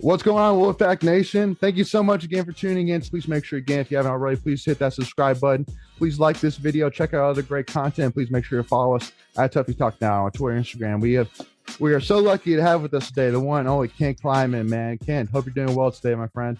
What's going on, Wolfpack Nation? Thank you so much again for tuning in. Please make sure, again, if you haven't already, please hit that subscribe button. Please like this video. Check out other great content. Please make sure to follow us at Tuffy Talk Now on Twitter and Instagram. We are so lucky to have with us today the one and only Kent Klyman, man. Kent, hope you're doing well today, my friend.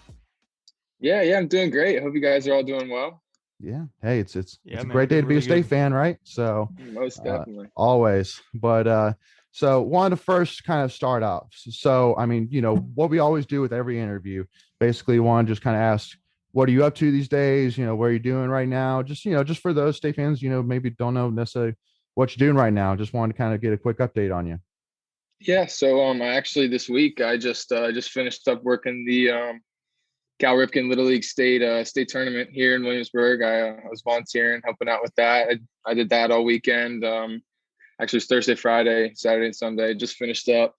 Yeah, I'm doing great. I hope you guys are all doing well. Yeah. Hey, it's a great day to be a State fan, right? So most definitely. Always. But so wanted to first kind of start off. So I mean, what we always do with every interview, basically want to just kind of ask, what are you up to these days? What are you doing right now? Just for those State fans, maybe don't know necessarily what you're doing right now. Just wanted to kind of get a quick update on you. Yeah. So I actually this week I just finished up working the Cal Ripken Little League state tournament here in Williamsburg. I was volunteering, helping out with that. I did that all weekend. Actually, it's Thursday, Friday, Saturday, and Sunday. Just finished up.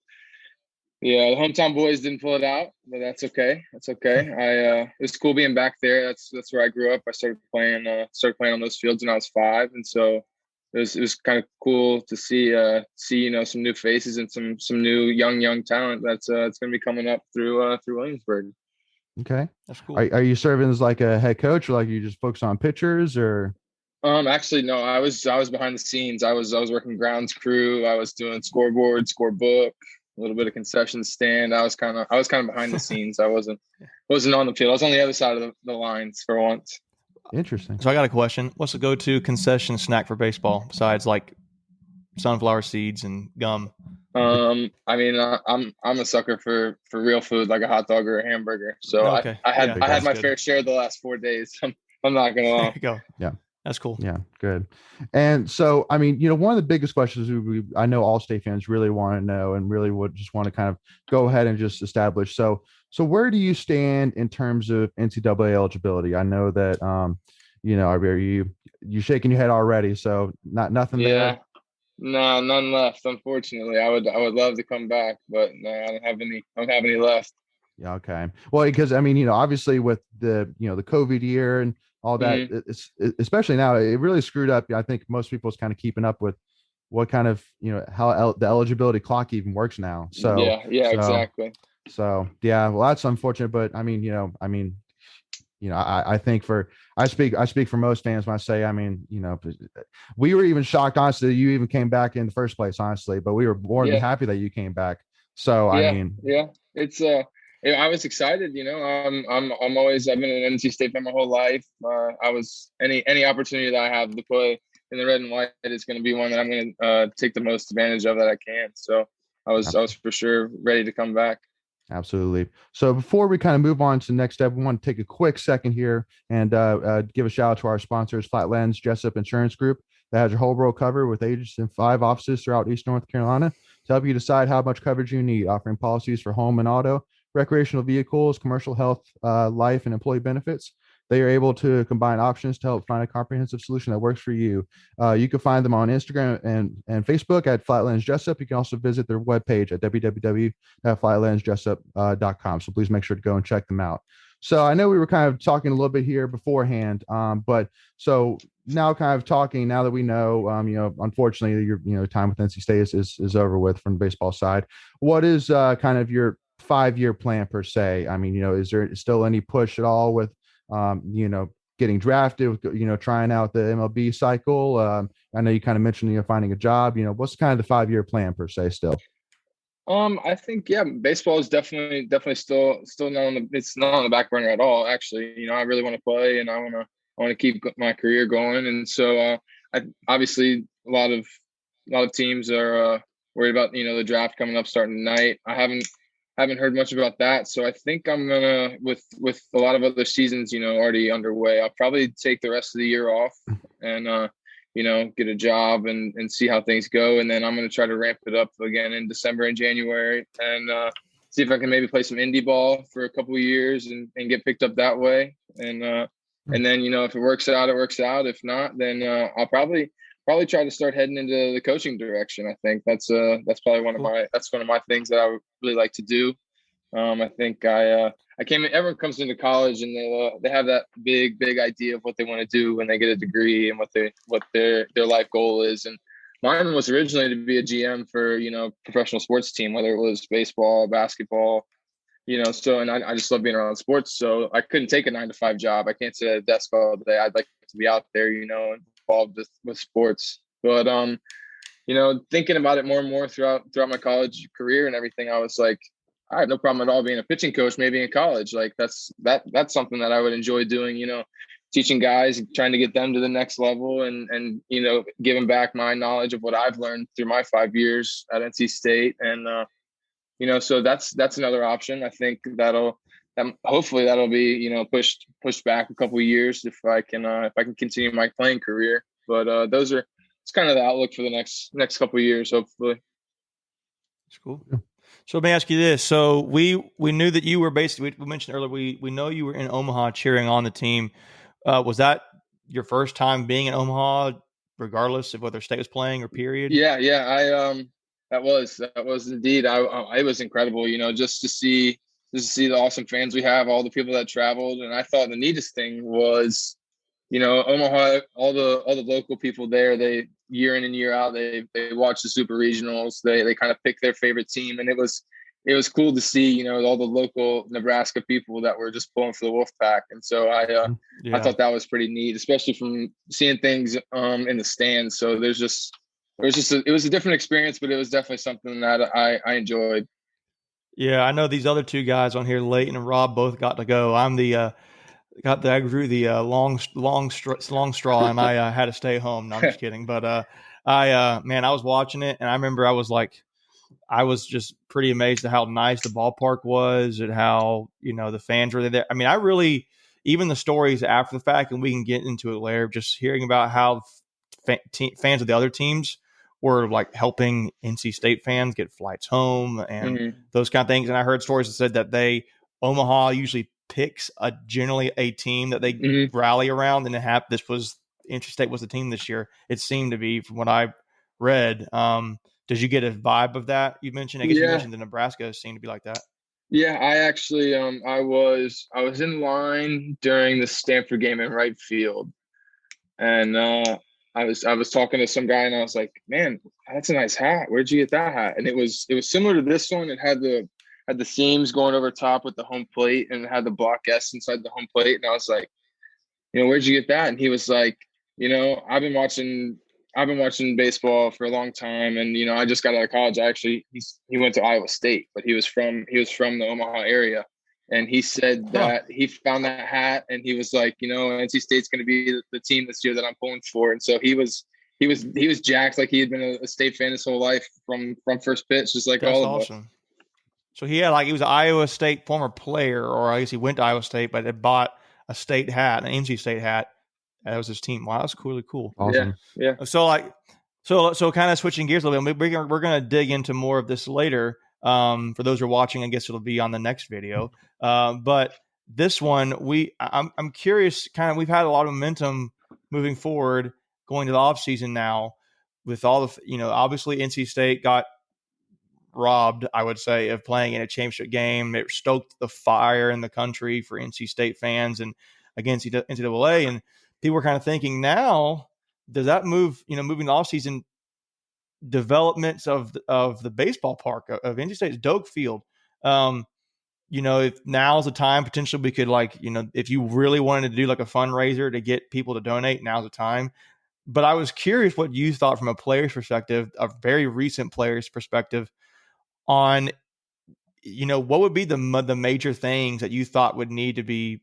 Yeah, the hometown boys didn't pull it out, but that's okay. That's okay. It was cool being back there. That's where I grew up. I started playing on those fields when I was 5, and so it was kind of cool to see some new faces and some new young talent that's going to be coming up through Williamsburg. Okay, that's cool. Are you serving as like a head coach, or like you just focus on pitchers, or? Actually, no. I was behind the scenes. I was working grounds crew. I was doing scoreboard, scorebook, a little bit of concession stand. I was kind of behind the scenes. I wasn't on the field. I was on the other side of the lines for once. Interesting. So I got a question. What's the go-to concession snack for baseball besides like sunflower seeds and gum? I mean, I'm a sucker for real food, like a hot dog or a hamburger. So okay. I had my fair share the last 4 days. I'm not gonna lie. There you go. Yeah. That's cool. Yeah, good. And so, I mean, one of the biggest questions I know all State fans really want to know and really would just want to kind of go ahead and just establish. So where do you stand in terms of NCAA eligibility? I know that, are you shaking your head already? So nothing there. No, none left. Unfortunately, I would love to come back, but no, I don't have any left. Yeah. Okay. Well, because I mean, obviously with the the COVID year and all that, it's especially now, it really screwed up. I think most people's kind of keeping up with what kind of how the eligibility clock even works now. So exactly. So yeah, well, that's unfortunate, but I mean, I think I speak for most fans when I say, I mean, we were even shocked, honestly, that you even came back in the first place, honestly, but we were more than happy that you came back. So I mean, it's I was excited. I've been an NC State fan my whole life. I was any opportunity that I have to play in the red and white is going to be one that I'm going to take the most advantage of that I can. So I was for sure ready to come back. Absolutely. So before we kind of move on to the next step, we want to take a quick second here and give a shout out to our sponsors, Flatlands Jessup Insurance Group, that has your whole world covered with agents in 5 offices throughout East North Carolina to help you decide how much coverage you need, offering policies for home and auto, recreational vehicles, commercial health, life, and employee benefits. They are able to combine options to help find a comprehensive solution that works for you. You can find them on Instagram and Facebook at Flatlands Jessup. You can also visit their webpage at www.flatlandsjessup.com. So please make sure to go and check them out. So I know we were kind of talking a little bit here beforehand, but so now kind of talking now that we know, unfortunately your time with NC State is over with from the baseball side. What is kind of your 5-year plan per se? I mean, is there still any push at all with getting drafted, trying out the MLB cycle? I know you kind of mentioned, finding a job, what's kind of the 5-year plan per se still? I think, baseball is definitely still not it's not on the back burner at all. Actually, I really want to play and I want to keep my career going. And so, obviously a lot of teams are worried about, the draft coming up starting tonight. I haven't heard much about that. So I think I'm gonna, with a lot of other seasons, already underway, I'll probably take the rest of the year off and, get a job and see how things go. And then I'm going to try to ramp it up again in December and January and see if I can maybe play some indie ball for a couple of years and get picked up that way. And then, if it works out, it works out. If not, then I'll probably try to start heading into the coaching direction. I think that's probably one of my things that I would really like to do. I think everyone comes into college and they have that big idea of what they want to do when they get a degree and what their life goal is. And mine was originally to be a GM for, professional sports team, whether it was baseball, basketball, So, and I just love being around sports. So I couldn't take a 9 to 5 job. I can't sit at a desk all day. I'd like to be out there, involved with sports. But, thinking about it more and more throughout my college career and everything, I was like, I have no problem at all being a pitching coach, maybe in college. Like that's something that I would enjoy doing, teaching guys, trying to get them to the next level and giving back my knowledge of what I've learned through my 5 years at NC State. And, so that's another option. I think hopefully that'll be, pushed back a couple of years if I can continue my playing career. But it's kind of the outlook for the next couple of years, hopefully. That's cool. So let me ask you this. So we knew that you were basically, we mentioned earlier, we know you were in Omaha cheering on the team. Was that your first time being in Omaha, regardless of whether state was playing or period? Yeah. That was indeed. It was incredible, just to see the awesome fans we have, all the people that traveled. And I thought the neatest thing was, Omaha, all the local people there, they year in and year out, they watch the super regionals. They kind of pick their favorite team. And it was cool to see, all the local Nebraska people that were just pulling for the Wolfpack. And so I thought that was pretty neat, especially from seeing things in the stands. So it was a different experience, but it was definitely something that I enjoyed. Yeah, I know these other two guys on here, Leighton and Rob, both got to go. I'm I grew the long straw, and I had to stay home. No, I'm just kidding. But I was watching it, and I remember I was just pretty amazed at how nice the ballpark was, and how the fans were there. I mean, I really, even the stories after the fact, and we can get into it later. Just hearing about how fans of the other teams were like helping NC State fans get flights home and those kind of things. And I heard stories that said that Omaha usually picks generally a team that they rally around, and NC State was the team this year. It seemed to be, from what I read. Did you get a vibe of that? You mentioned, I guess you mentioned the Nebraska seemed to be like that. Yeah, I actually, I was in line during the Stanford game in right field, and I was talking to some guy, and I was like, "Man, that's a nice hat. Where'd you get that hat?" And it was similar to this one. It had the seams going over top with the home plate, and it had the block S inside the home plate. And I was like, "Where'd you get that?" And he was like, I've been watching baseball for a long time, and I just got out of college. He went to Iowa State, but he was from the Omaha area, and he said that he found that hat, and he was like, NC State's going to be the team this year that I'm pulling for. And so he was jacked, like he had been a State fan his whole life from first pitch, just like That's all of awesome. us. So he was an Iowa State former player, or I guess he went to Iowa State, but had bought a state hat, an NC State hat. That was his team. Wow, that's really cool. Awesome. Yeah. So kind of switching gears a little bit. We're going to dig into more of this later. For those who are watching, I guess it'll be on the next video. But this one, I'm curious. Kind of, we've had a lot of momentum moving forward, going to the off season now, with all the obviously NC State got robbed, I would say, of playing in a championship game. It stoked the fire in the country for NC State fans and against NCAA, and people were kind of thinking, now does that moving the offseason developments of the baseball park of NC State's Doak Field? If now's the time, potentially we could, if you really wanted to do like a fundraiser to get people to donate, now's the time. But I was curious what you thought from a player's perspective, a very recent player's perspective, on what would be the major things that you thought would need to be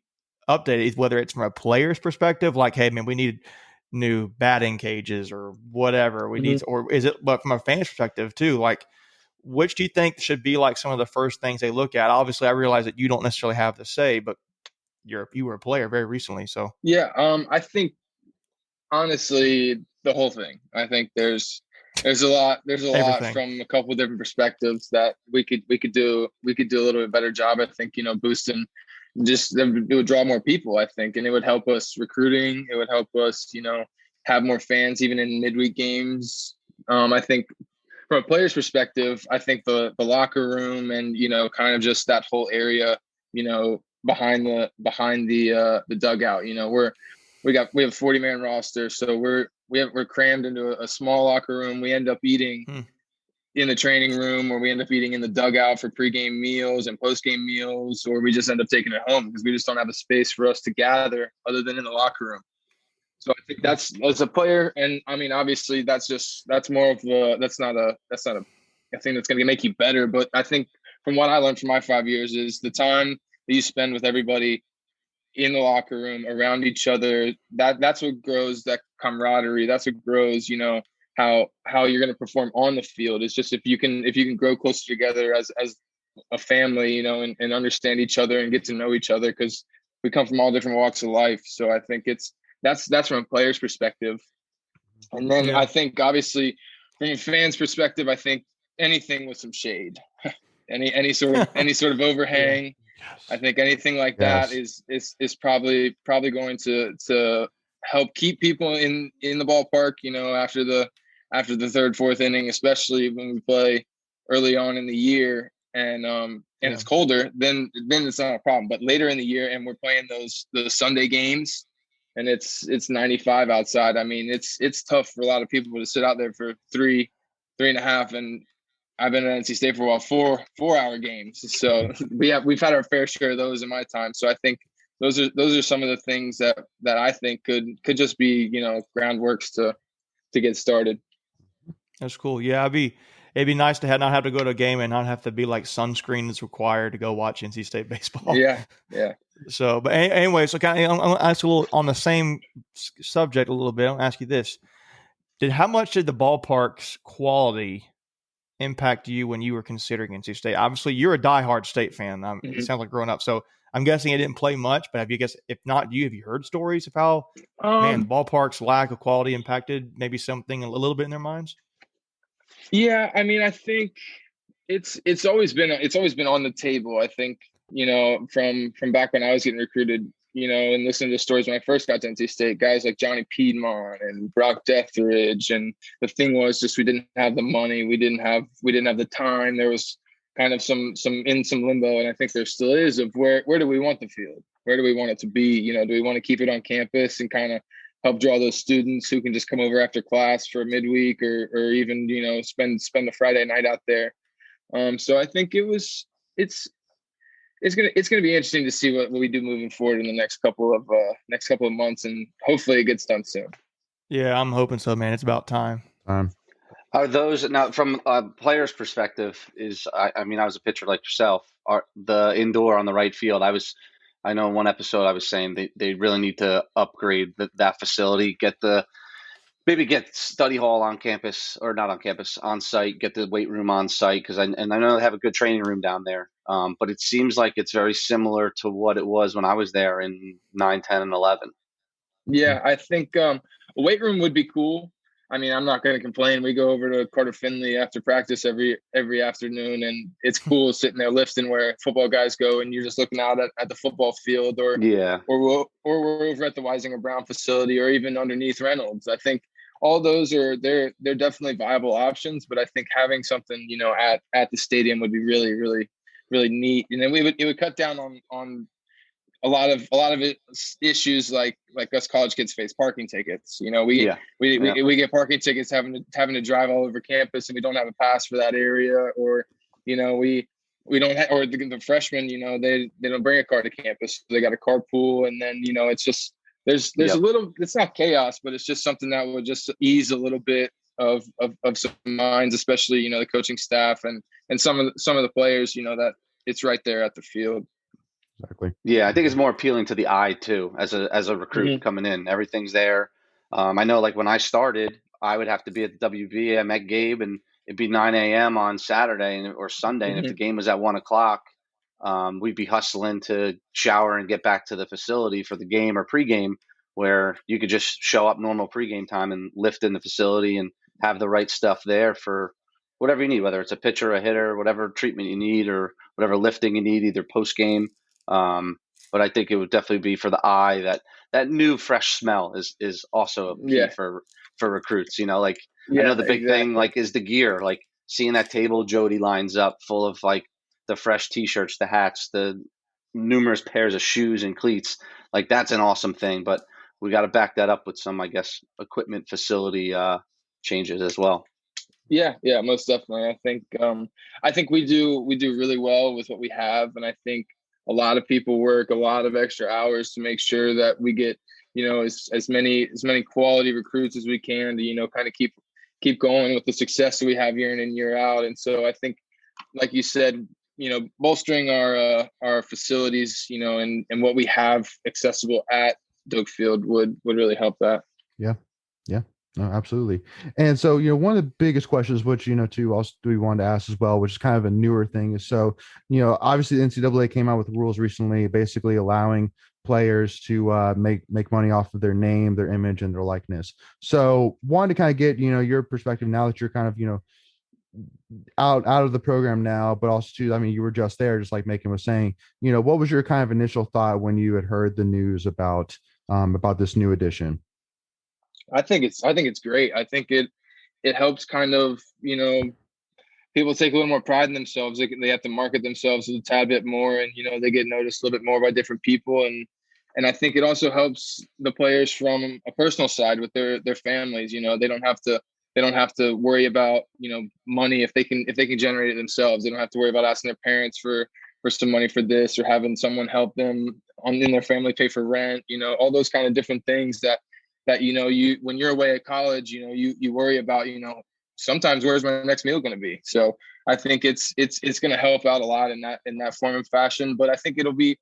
updated, whether it's from a player's perspective, like, hey man, we need new batting cages or whatever we need, or is it, but from a fan's perspective too, like, which do you think should be like some of the first things they look at? Obviously, I realize that you don't necessarily have the say, but you were a player very recently, so yeah. I think honestly, the whole thing. I think there's a lot from a couple of different perspectives that we could do a little bit better job. I think boosting, just it would draw more people, I think, and it would help us recruiting. It would help us have more fans even in midweek games. I think from a player's perspective, I think the locker room and kind of just that whole area behind the dugout, we have a 40-man roster, so we're crammed into a small locker room. We end up eating in the training room, or we end up eating in the dugout for pregame meals and postgame meals, or we just end up taking it home because we just don't have a space for us to gather other than in the locker room. So I think that's, as a player, and I mean, obviously that's more of that's not a thing that's going to make you better. But I think from what I learned from my 5 years is the time that you spend with everybody in the locker room around each other, that's what grows that camaraderie. That's what grows, how you're going to perform on the field. It's just if you can grow closer together as a family, and understand each other and get to know each other, because we come from all different walks of life. So I think that's from a player's perspective. And then I think obviously from a fan's perspective, I think anything with some shade, any sort of overhang. Yes. I think anything like that is probably going to help keep people in the ballpark, after the third, fourth inning, especially when we play early on in the year and it's colder, then it's not a problem. But later in the year, and we're playing those Sunday games, and it's 95 outside. I mean, it's tough for a lot of people to sit out there for three and a half, and I've been at NC State for a while, 4-hour games. So we've had our fair share of those in my time. So I think those are some of the things that I think could just be, groundworks to get started. That's cool. Yeah, it'd be nice to not have to go to a game and not have to be like sunscreen is required to go watch NC State baseball. Yeah. So, but anyway, so kind of, I'll ask a little on the same subject a little bit. I'll ask you this: how much did the ballpark's quality impact you when you were considering NC State? Obviously, you're a diehard State fan. It sounds like growing up. So I'm guessing it didn't play much, but have you heard stories of how the ballpark's lack of quality impacted maybe something a little bit in their minds? Yeah, I mean, I think it's always been on the table. I think, from back when I was getting recruited, and listening to stories when I first got to NC State, guys like Johnny Piedmont and Brock Deathridge. And the thing was just, we didn't have the money. We didn't have the time. There was kind of some limbo. And I think there still is, of where do we want the field? Where do we want it to be? Do we want to keep it on campus and kind of help draw those students who can just come over after class for midweek, or even, spend a Friday night out there? So I think it's gonna be interesting to see what we do moving forward in the next couple of months, and hopefully it gets done soon. Yeah, I'm hoping so, man. It's about time. Are those now, from a player's perspective? I mean, I was a pitcher like yourself. Are the indoor on the right field? I know in one episode I was saying they really need to upgrade that facility, maybe get study hall on campus, or not on campus, on site, get the weight room on site, because I know they have a good training room down there. But it seems like it's very similar to what it was when I was there in 9, 10, and 11. Yeah, I think a weight room would be cool. I mean, I'm not going to complain. We go over to Carter Finley after practice every afternoon, and it's cool sitting there lifting where football guys go, and you're just looking out at the football field, or we're over at the Weisinger Brown facility, or even underneath Reynolds. I think all those they're definitely viable options, but I think having something, at the stadium would be really, really, really neat. And then it would cut down on a lot of issues like us college kids face parking tickets. We get parking tickets having to drive all over campus, and we don't have a pass for that area, or we don't have, or the freshmen, they don't bring a car to campus, so they got a carpool, and then it's just there's a little, it's not chaos, but it's just something that would just ease a little bit of some minds, especially the coaching staff and some of the players, that it's right there at the field. Exactly. Yeah, I think it's more appealing to the eye too, as a recruit coming in. Everything's there. I know, like when I started, I would have to be at the WV. I met Gabe, and it'd be 9 a.m. on Saturday or Sunday, and if the game was at 1 o'clock, we'd be hustling to shower and get back to the facility for the game or pregame, where you could just show up normal pregame time and lift in the facility and have the right stuff there for whatever you need, whether it's a pitcher, a hitter, whatever treatment you need, or whatever lifting you need, either post game. But I think it would definitely be for the eye, that new fresh smell is also a key for recruits. I know the big thing is the gear, like seeing that table Jody lines up full of like the fresh t-shirts, the hats, the numerous pairs of shoes and cleats. Like that's an awesome thing, but we got to back that up with some, I guess, equipment facility changes as well. Yeah, yeah, most definitely. I think we do really well with what we have, and I think a lot of people work a lot of extra hours to make sure that we get, as many quality recruits as we can to, kind of keep going with the success that we have year in and year out. And so I think, like you said, bolstering our facilities, and what we have accessible at Doak Field would really help that. Yeah. Yeah. No, absolutely. And so, one of the biggest questions, which, too, also we wanted to ask as well, which is kind of a newer thing, is so, obviously the NCAA came out with rules recently, basically allowing players to make money off of their name, their image, and their likeness. So wanted to kind of get, your perspective now that you're kind of, out of the program now, but also too, I mean, you were just there, just like Macon was saying, what was your kind of initial thought when you had heard the news about this new edition? I think it's great. I think it helps kind of, people take a little more pride in themselves. They have to market themselves a tad bit more, and they get noticed a little bit more by different people. And I think it also helps the players from a personal side with their families. They don't have to worry about money if they can generate it themselves. They don't have to worry about asking their parents for some money for this, or having someone help them in their family pay for rent. All those kind of different things that you when you're away at college, you worry about, sometimes where's my next meal going to be. So I think it's going to help out a lot in that form and fashion. But I think it'll be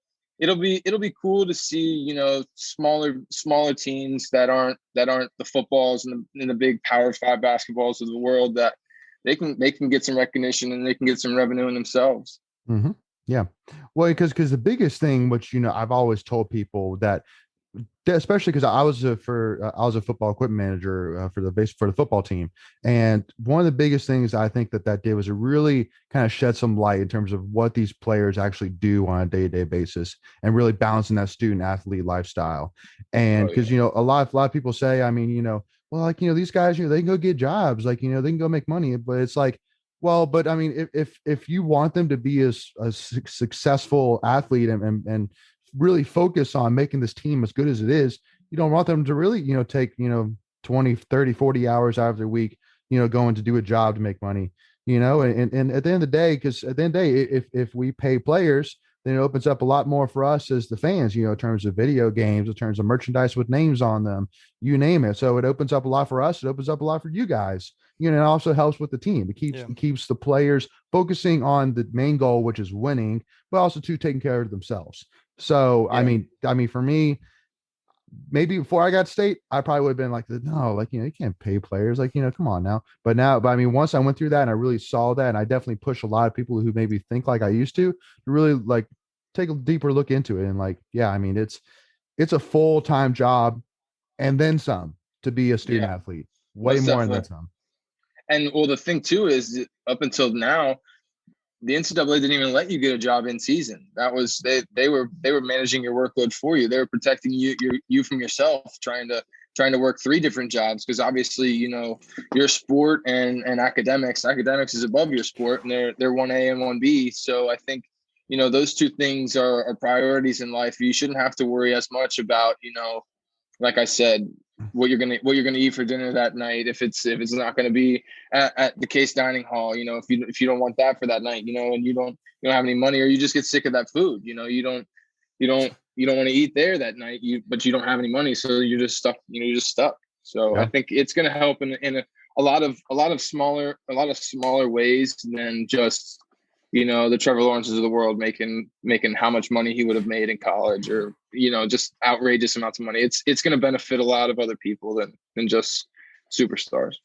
cool to see, smaller teams that aren't the footballs and the big Power 5 basketballs of the world, that they can get some recognition and they can get some revenue in themselves. Mm-hmm. Yeah. Well, because the biggest thing, which, I've always told people that, especially because I was a football equipment manager for the football team, and one of the biggest things I think that did was it really kind of shed some light in terms of what these players actually do on a day-to-day basis, and really balancing that student athlete lifestyle. And because a lot of people say, I mean, well, like, these guys, they can go get jobs, like, they can go make money, but it's like, well, but I mean, if you want them to be a successful athlete and really focus on making this team as good as it is, you don't want them to really, take, 20, 30, 40 hours out of their week, going to do a job to make money, and at the end of the day, because at the end of the day, if we pay players, then it opens up a lot more for us as the fans, in terms of video games, in terms of merchandise with names on them, you name it. So it opens up a lot for us. It opens up a lot for you guys. It also helps with the team. It keeps the players focusing on the main goal, which is winning, but also to taking care of themselves. So, yeah. I mean, for me, maybe before I got state, I probably would have been like, no, like, you can't pay players, like, come on now. But I mean, once I went through that and I really saw that, and I definitely push a lot of people who maybe think like I used to really like take a deeper look into it. And like, yeah, I mean, it's a full-time job and then some to be a student athlete, way most more definitely. than some. And well, the thing too is, up until now, the NCAA didn't even let you get a job in season. That was they were managing your workload for you. They were protecting you from yourself, trying to work 3 different jobs, because obviously, your sport and academics is above your sport, and they're 1A and 1B. So I think, those 2 things are priorities in life. You shouldn't have to worry as much about, like I said, what you're gonna eat for dinner that night, if it's not gonna be at the Case Dining Hall, if you don't want that for that night, and you don't have any money, or you just get sick of that food, you don't want to eat there that night, but you don't have any money, so you're just stuck. You're just stuck. So yeah. I think it's gonna help in a lot of smaller ways than just the Trevor Lawrences of the world making how much money he would have made in college, or just outrageous amounts of money. It's going to benefit a lot of other people than just superstars.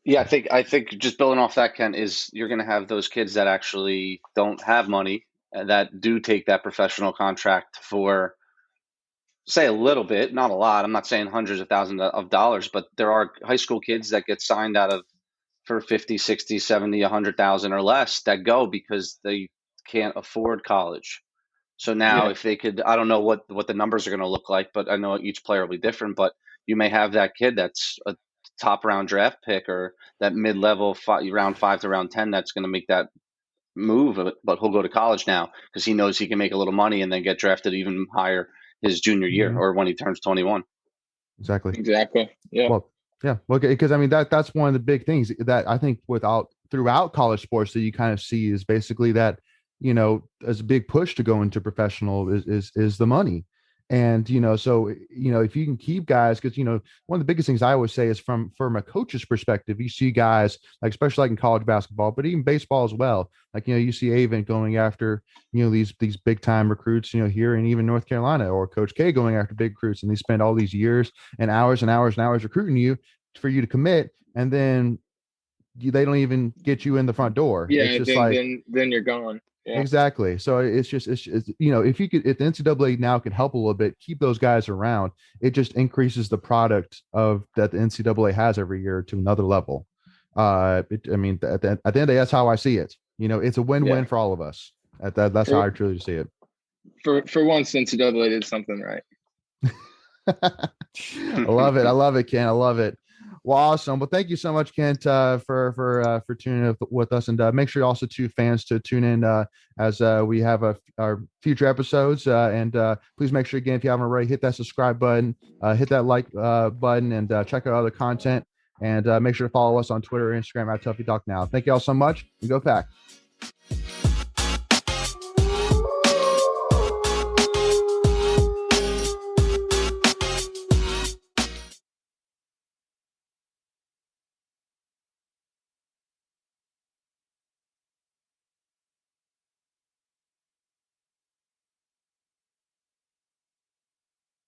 Yeah, I think just building off that, Kent, is you're going to have those kids that actually don't have money, that do take that professional contract for, say, a little bit, not a lot. I'm not saying hundreds of thousands of dollars, but there are high school kids that get signed out of for 50, 60, 70, 100,000 or less, that go because they can't afford college. So now if they could, I don't know what the numbers are going to look like, but I know each player will be different, but you may have that kid that's a top round draft pick, or that mid-level round 5 to round 10 that's going to make that move, but he'll go to college now because he knows he can make a little money and then get drafted even higher his junior year, or when he turns 21. Exactly. Yeah. Well, Yeah, well, because I mean that's one of the big things that I think throughout college sports that you kind of see is basically that, as a big push to go into professional is the money. And so if you can keep guys, because one of the biggest things I always say is from a coach's perspective, you see guys like, especially like in college basketball, but even baseball as well. Like you see Avent going after these big time recruits here, and even North Carolina, or Coach K going after big recruits, and they spend all these years and hours and hours and hours recruiting you for you to commit, and then they don't even get you in the front door. It's Yeah, just then like, then you're gone. Yeah. exactly. So it's if you could, if the NCAA now could help a little bit, keep those guys around, it just increases the product of that the NCAA has every year to another level. I mean, at the end of the day, that's how I see it. It's a win-win for all of us. That's how I truly see it. For once, NCAA did something right. I love it. I love it, Ken. I love it. Well, awesome. Well, thank you so much, Kent, for tuning in with us, and make sure also fans to tune in as we have our future episodes. And please make sure, again, if you haven't already, hit that subscribe button, hit that like button, and check out other content. And make sure to follow us on Twitter and Instagram at Tuffy Talk Now. Thank you all so much, and go Pack.